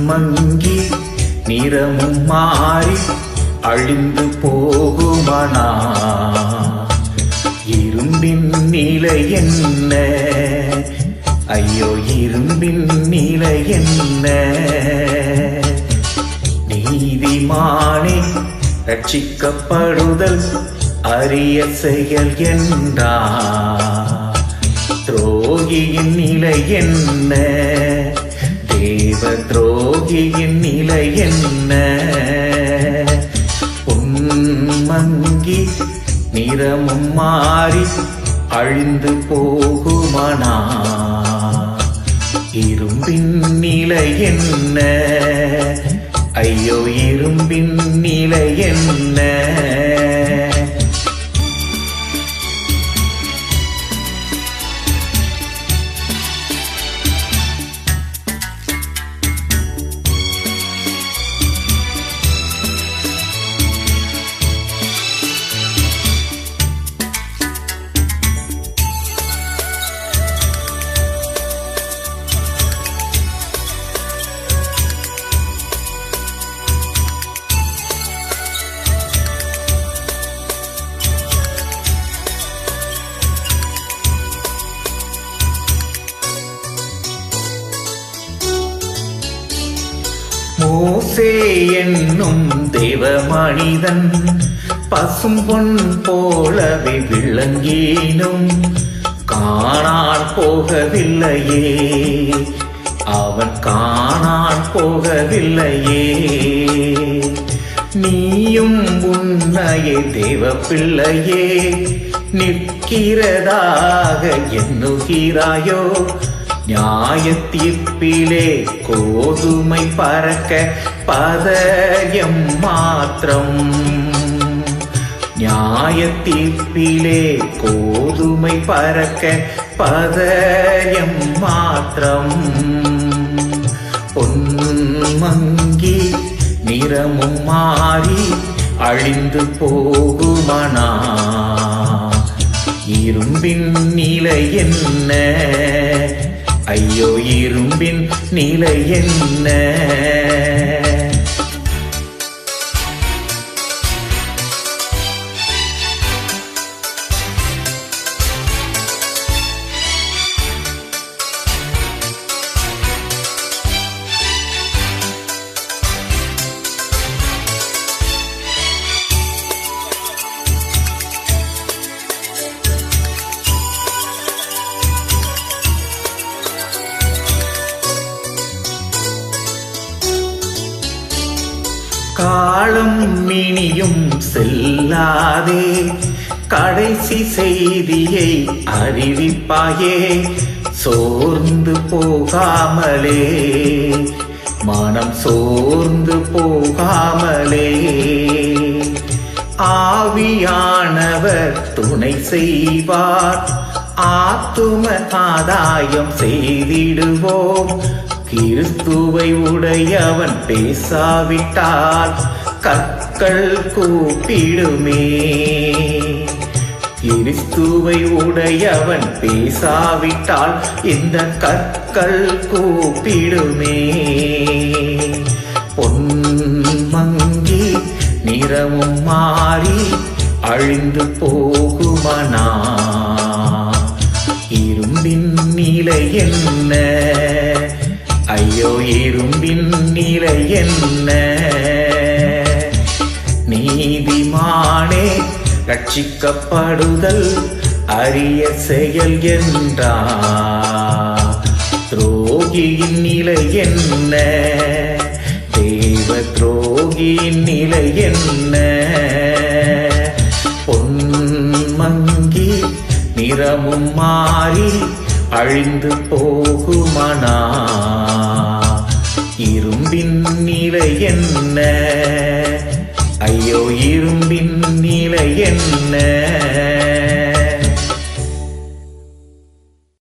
மங்கி நிறமும் மாறி அழிந்து போகுமானா இரும்பின் நிலை என்ன ஐயோ இரும்பின் நிலை என்ன நீதிமானே ரட்சிக்கப்படுதல் அரிய செயல் என்றார் துரோகியின் நிலை என்ன தேவ துரோகியின் நிலை என்ன பொன்மங்கி நிறமும் மாறி அழிந்து போகுமானா இரும்பின் நிலை என்ன ஐயோ இரும்பின் நிலை என்ன மோசே என்னும் தேவ மனிதன் பசும்பொன் போலவே விளங்கினும் காணான் போகவில்லையே அவன் காணான் போகவில்லையே நீயும் உன்னையே தேவ பிள்ளையே நிற்கிறதாக எண்ணுகிறாயோ நியாய தீர்ப்பிலே கோதுமை பறக்க பதயம் மாத்திரம் நியாய தீர்ப்பிலே கோதுமை பறக்க பதயம் மாத்திரம் பொன்மங்கி நிறமும் மாறி அழிந்து போகுமானா இரும்பின் நிலை என்ன ஐயோ இரும்பின் நிலை என்ன காலம் இனியும் செல்லாதே கடைசி செய்தியை அறிவிப்பாயே சோர்ந்து போகாமலே மனம் சோர்ந்து போகாமலே ஆவியானவர் துணை செய்வார் ஆத்தும ஆதாயம் செய்திடுவோம் கிறிஸ்துவை உடையவன் பேசாவிட்டால் கற்கள் கூப்பிடுமே கிறிஸ்துவை உடையவன் பேசாவிட்டால் இந்த கற்கள் கூப்பிடுமே பொன்மங்கி நிறமும் மாறி அழிந்து போகுமானா இரும்பின் நிலை என்ன ஐயோ இரும்பின் நிலை என்ன நீதிமானே ரட்சிக்கப்படுதல் அரிய செயல் என்றார் துரோகியின் நிலை என்ன தேவ துரோகியின் நிலை என்ன பொன்மங்கி நிறமும் மாறி அழிந்து போகுமானா இரும்பின் நிலை என்ன ஐயோ இரும்பின் நிலை என்ன